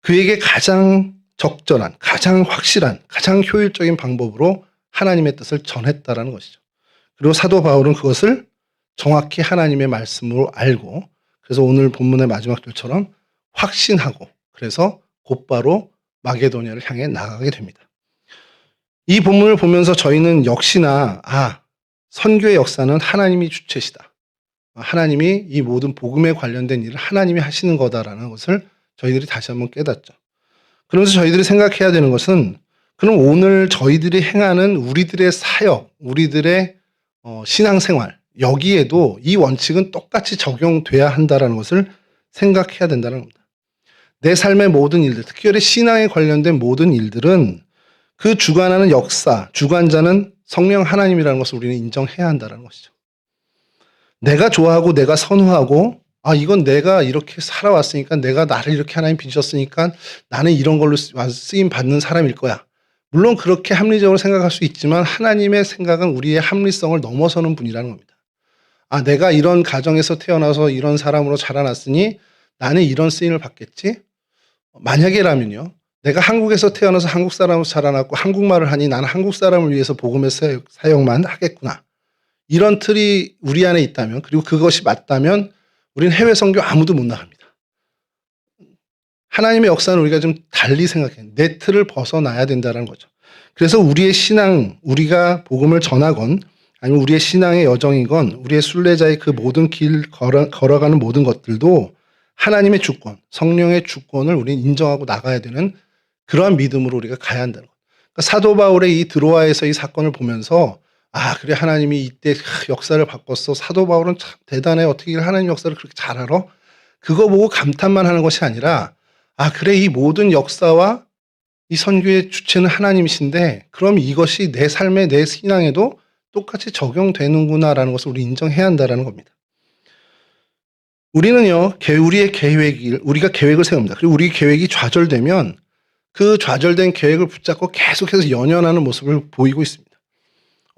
S1: 그에게 가장 적절한, 가장 확실한, 가장 효율적인 방법으로 하나님의 뜻을 전했다라는 것이죠. 그리고 사도 바울은 그것을 정확히 하나님의 말씀으로 알고 그래서 오늘 본문의 마지막 절처럼 확신하고 그래서 곧바로 마게도냐를 향해 나가게 됩니다. 이 본문을 보면서 저희는 역시나 선교의 역사는 하나님이 주체시다. 하나님이 이 모든 복음에 관련된 일을 하나님이 하시는 거다라는 것을 저희들이 다시 한번 깨닫죠. 그러면서 저희들이 생각해야 되는 것은 그럼 오늘 저희들이 행하는 우리들의 사역, 우리들의 신앙생활 여기에도 이 원칙은 똑같이 적용돼야 한다는 것을 생각해야 된다는 겁니다. 내 삶의 모든 일들, 특별히 신앙에 관련된 모든 일들은 그 주관하는 역사, 주관자는 성령 하나님이라는 것을 우리는 인정해야 한다는 것이죠. 내가 좋아하고 내가 선호하고 이건 내가 이렇게 살아왔으니까 내가 나를 이렇게 하나님 빚으셨으니까 나는 이런 걸로 쓰임 받는 사람일 거야. 물론 그렇게 합리적으로 생각할 수 있지만 하나님의 생각은 우리의 합리성을 넘어서는 분이라는 겁니다. 내가 이런 가정에서 태어나서 이런 사람으로 자라났으니 나는 이런 쓰임을 받겠지? 만약에라면요. 내가 한국에서 태어나서 한국 사람으로 자라났고 한국말을 하니 나는 한국 사람을 위해서 복음의 사역만 하겠구나. 이런 틀이 우리 안에 있다면 그리고 그것이 맞다면 우리는 해외 선교 아무도 못 나갑니다. 하나님의 역사는 우리가 좀 달리 생각해요. 내 틀을 벗어나야 된다는 거죠. 그래서 우리의 신앙, 우리가 복음을 전하건 아니면 우리의 신앙의 여정이건 우리의 순례자의 그 모든 길 걸어가는 모든 것들도 하나님의 주권, 성령의 주권을 우리는 인정하고 나가야 되는 그러한 믿음으로 우리가 가야 한다는 거예요. 그러니까 사도 바울의 이 드로아에서 이 사건을 보면서 아, 그래, 하나님이 이때 역사를 바꿨어. 사도 바울은 참 대단해. 어떻게 하나님 역사를 그렇게 잘 알아? 그거 보고 감탄만 하는 것이 아니라 아, 그래, 이 모든 역사와 이 선교의 주체는 하나님이신데 그럼 이것이 내 삶에, 내 신앙에도 똑같이 적용되는구나라는 것을 우리 인정해야 한다는 겁니다. 우리는요, 우리가 계획을 세웁니다. 그리고 우리 계획이 좌절되면 그 좌절된 계획을 붙잡고 계속해서 연연하는 모습을 보이고 있습니다.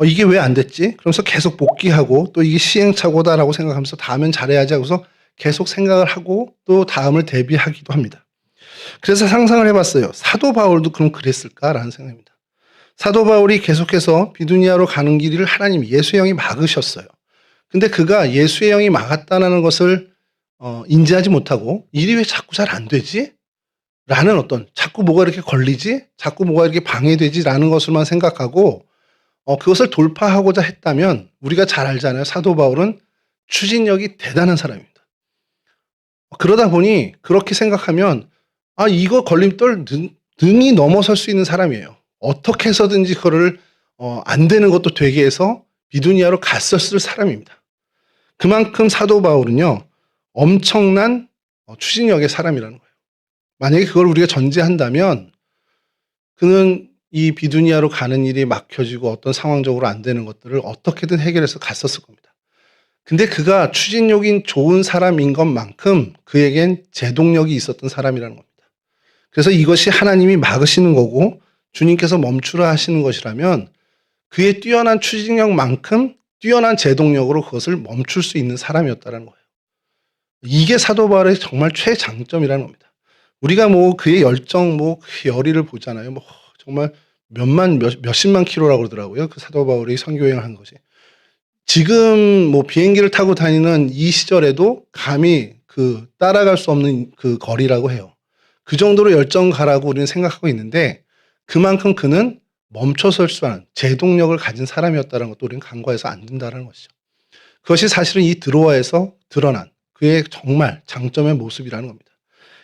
S1: 이게 왜 안 됐지? 그러면서 계속 복귀하고 또 이게 시행착오다라고 생각하면서 다음엔 잘해야지 하고서 계속 생각을 하고 또 다음을 대비하기도 합니다. 그래서 상상을 해봤어요. 사도 바울도 그럼 그랬을까라는 생각입니다. 사도 바울이 계속해서 비두니아로 가는 길을 하나님 예수의 영이 막으셨어요. 근데 그가 예수의 영이 막았다는 것을 인지하지 못하고 일이 왜 자꾸 잘 안 되지? 라는 자꾸 뭐가 이렇게 걸리지? 자꾸 뭐가 이렇게 방해되지? 라는 것을만 생각하고 그것을 돌파하고자 했다면 우리가 잘 알잖아요. 사도 바울은 추진력이 대단한 사람입니다. 그러다 보니 그렇게 생각하면 아, 이거 걸림돌 능히 넘어설 수 있는 사람이에요. 어떻게 해서든지 그거를 안 되는 것도 되게 해서 비두니아로 갔었을 사람입니다. 그만큼 사도 바울은요, 엄청난 추진력의 사람이라는 거예요. 만약에 그걸 우리가 전제한다면 그는 이 비두니아로 가는 일이 막혀지고 어떤 상황적으로 안 되는 것들을 어떻게든 해결해서 갔었을 겁니다. 근데 그가 추진력이 좋은 사람인 것만큼 그에겐 제동력이 있었던 사람이라는 겁니다. 그래서 이것이 하나님이 막으시는 거고 주님께서 멈추라 하시는 것이라면 그의 뛰어난 추진력만큼 뛰어난 제동력으로 그것을 멈출 수 있는 사람이었다는 거예요. 이게 사도 바울의 정말 최장점이라는 겁니다. 우리가 뭐 그의 열정, 그 열의를 보잖아요. 정말 몇십만 킬로라고 그러더라고요. 그 사도 바울이 선교여행을 한 것이. 지금 비행기를 타고 다니는 이 시절에도 감히 따라갈 수 없는 그 거리라고 해요. 그 정도로 열정가라고 우리는 생각하고 있는데 그만큼 그는 멈춰설 수 있는 제동력을 가진 사람이었다는 것도 우리는 간과해서 안 된다는 것이죠. 그것이 사실은 이 드로아에서 드러난 그의 정말 장점의 모습이라는 겁니다.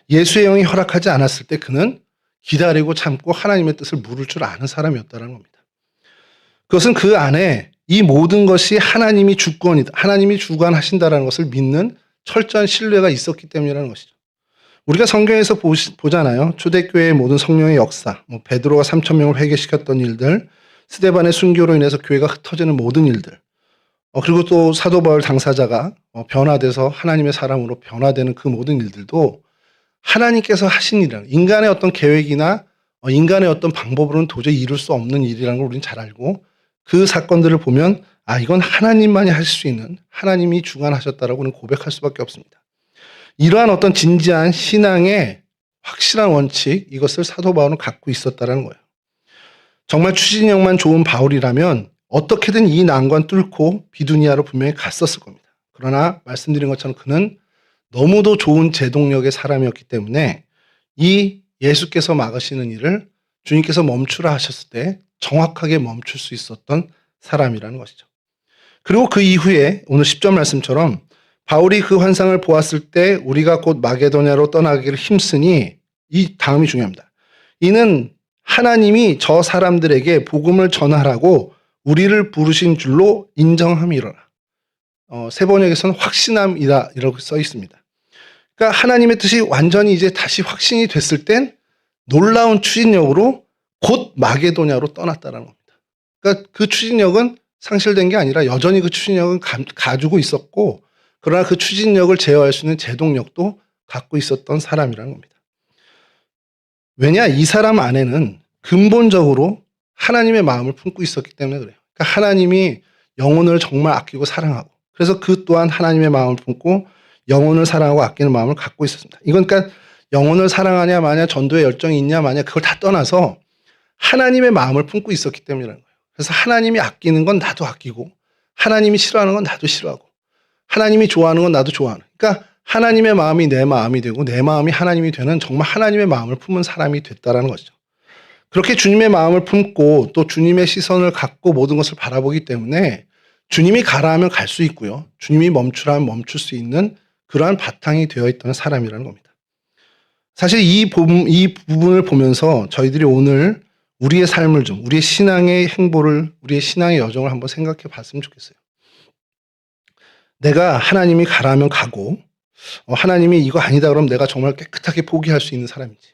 S1: 예수의 영이 허락하지 않았을 때 그는 기다리고 참고 하나님의 뜻을 물을 줄 아는 사람이었다는 겁니다. 그것은 그 안에 이 모든 것이 하나님이 주권이다. 하나님이 주관하신다는 것을 믿는 철저한 신뢰가 있었기 때문이라는 것이죠. 우리가 성경에서 보잖아요. 초대교회의 모든 성령의 역사, 베드로가 3,000명을 회개시켰던 일들, 스데반의 순교로 인해서 교회가 흩어지는 모든 일들, 그리고 또 사도 바울 당사자가 변화돼서 하나님의 사람으로 변화되는 그 모든 일들도 하나님께서 하신 일이라는, 인간의 어떤 계획이나 인간의 어떤 방법으로는 도저히 이룰 수 없는 일이라는 걸 우리는 잘 알고 그 사건들을 보면 아, 이건 하나님만이 하실 수 있는, 하나님이 주관하셨다라고는 고백할 수밖에 없습니다. 이러한 어떤 진지한 신앙의 확실한 원칙, 이것을 사도 바울은 갖고 있었다는 거예요. 정말 추진력만 좋은 바울이라면 어떻게든 이 난관 뚫고 비두니아로 분명히 갔었을 겁니다. 그러나 말씀드린 것처럼 그는 너무도 좋은 제동력의 사람이었기 때문에 이 예수께서 막으시는 일을 주님께서 멈추라 하셨을 때 정확하게 멈출 수 있었던 사람이라는 것이죠. 그리고 그 이후에 오늘 10절 말씀처럼 바울이 그 환상을 보았을 때 우리가 곧 마게도냐로 떠나기를 힘쓰니, 이 다음이 중요합니다. 이는 하나님이 저 사람들에게 복음을 전하라고 우리를 부르신 줄로 인정함이로라. 세 번역에서는 확신함이다 이라고 써 있습니다. 그러니까 하나님의 뜻이 완전히 이제 다시 확신이 됐을 땐 놀라운 추진력으로 곧 마게도냐로 떠났다는 겁니다. 그러니까 그 추진력은 상실된 게 아니라 여전히 그 추진력은 가지고 있었고, 그러나 그 추진력을 제어할 수 있는 제동력도 갖고 있었던 사람이라는 겁니다. 왜냐? 이 사람 안에는 근본적으로 하나님의 마음을 품고 있었기 때문에 그래요. 그러니까 하나님이 영혼을 정말 아끼고 사랑하고, 그래서 그 또한 하나님의 마음을 품고 영혼을 사랑하고 아끼는 마음을 갖고 있었습니다. 이건 그러니까 영혼을 사랑하냐 마냐, 전도에 열정이 있냐 마냐, 그걸 다 떠나서 하나님의 마음을 품고 있었기 때문이라는 거예요. 그래서 하나님이 아끼는 건 나도 아끼고, 하나님이 싫어하는 건 나도 싫어하고, 하나님이 좋아하는 건 나도 좋아하는. 그러니까 하나님의 마음이 내 마음이 되고 내 마음이 하나님이 되는 정말 하나님의 마음을 품은 사람이 됐다라는 것이죠. 그렇게 주님의 마음을 품고 또 주님의 시선을 갖고 모든 것을 바라보기 때문에 주님이 가라 하면 갈 수 있고요. 주님이 멈추라 하면 멈출 수 있는 그러한 바탕이 되어 있던 사람이라는 겁니다. 사실 이 부분을 보면서 저희들이 오늘 우리의 삶을 좀, 우리의 신앙의 행보를, 우리의 신앙의 여정을 한번 생각해 봤으면 좋겠어요. 내가 하나님이 가라 하면 가고, 하나님이 이거 아니다 그러면 내가 정말 깨끗하게 포기할 수 있는 사람인지,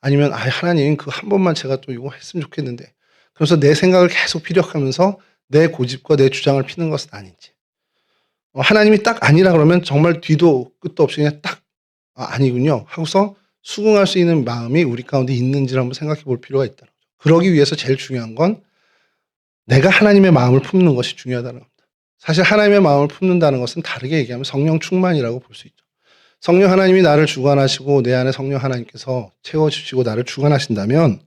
S1: 아니면 하나님 그 한 번만 제가 또 이거 했으면 좋겠는데, 그래서 내 생각을 계속 피력하면서 내 고집과 내 주장을 피는 것은 아닌지, 하나님이 딱 아니라 그러면 정말 뒤도 끝도 없이 그냥 딱 아니군요 하고서 수긍할 수 있는 마음이 우리 가운데 있는지를 한번 생각해 볼 필요가 있다는 거죠. 그러기 위해서 제일 중요한 건 내가 하나님의 마음을 품는 것이 중요하다는 겁니다. 사실 하나님의 마음을 품는다는 것은 다르게 얘기하면 성령 충만이라고 볼 수 있죠. 성령 하나님이 나를 주관하시고 내 안에 성령 하나님께서 채워주시고 나를 주관하신다면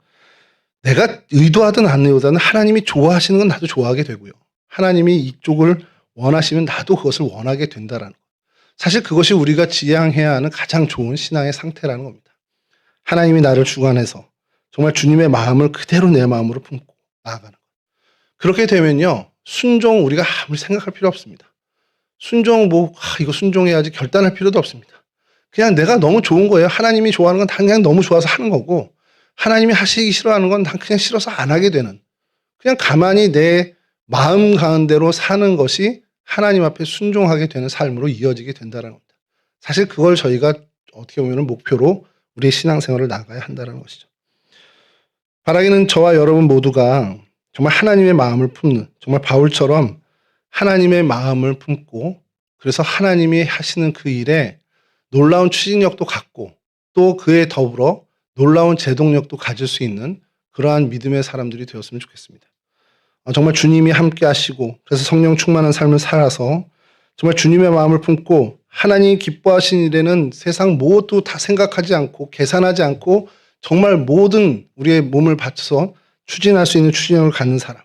S1: 내가 의도하든 안 의도하든 하나님이 좋아하시는 건 나도 좋아하게 되고요. 하나님이 이쪽을 원하시면 나도 그것을 원하게 된다라는 것. 사실 그것이 우리가 지향해야 하는 가장 좋은 신앙의 상태라는 겁니다. 하나님이 나를 주관해서 정말 주님의 마음을 그대로 내 마음으로 품고 나아가는 것. 그렇게 되면요. 순종 우리가 아무리 생각할 필요 없습니다. 순종 이거 순종해야지 결단할 필요도 없습니다. 그냥 내가 너무 좋은 거예요. 하나님이 좋아하는 건 그냥 너무 좋아서 하는 거고 하나님이 하시기 싫어하는 건 난 그냥 싫어서 안 하게 되는 그냥 가만히 내 마음 가운데로 사는 것이 하나님 앞에 순종하게 되는 삶으로 이어지게 된다는 겁니다. 사실 그걸 저희가 어떻게 보면 목표로 우리의 신앙생활을 나가야 한다는 것이죠. 바라기는 저와 여러분 모두가 정말 하나님의 마음을 품는 정말 바울처럼 하나님의 마음을 품고 그래서 하나님이 하시는 그 일에 놀라운 추진력도 갖고 또 그에 더불어 놀라운 제동력도 가질 수 있는 그러한 믿음의 사람들이 되었으면 좋겠습니다. 정말 주님이 함께 하시고 그래서 성령 충만한 삶을 살아서 정말 주님의 마음을 품고 하나님이 기뻐하신 일에는 세상 모두 다 생각하지 않고 계산하지 않고 정말 모든 우리의 몸을 바쳐서 추진할 수 있는 추진력을 갖는 사람.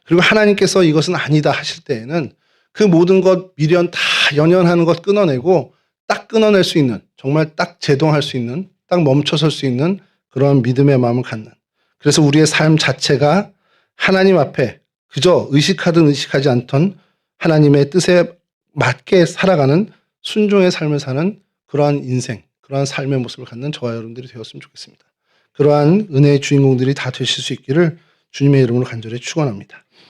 S1: 그리고 하나님께서 이것은 아니다 하실 때에는 그 모든 것 미련 다 연연하는 것 끊어내고 딱 끊어낼 수 있는 정말 딱 제동할 수 있는 딱 멈춰설 수 있는 그런 믿음의 마음을 갖는 그래서 우리의 삶 자체가 하나님 앞에 그저 의식하든 의식하지 않던 하나님의 뜻에 맞게 살아가는 순종의 삶을 사는 그러한 인생, 그러한 삶의 모습을 갖는 저와 여러분들이 되었으면 좋겠습니다. 그러한 은혜의 주인공들이 다 되실 수 있기를 주님의 이름으로 간절히 축원합니다.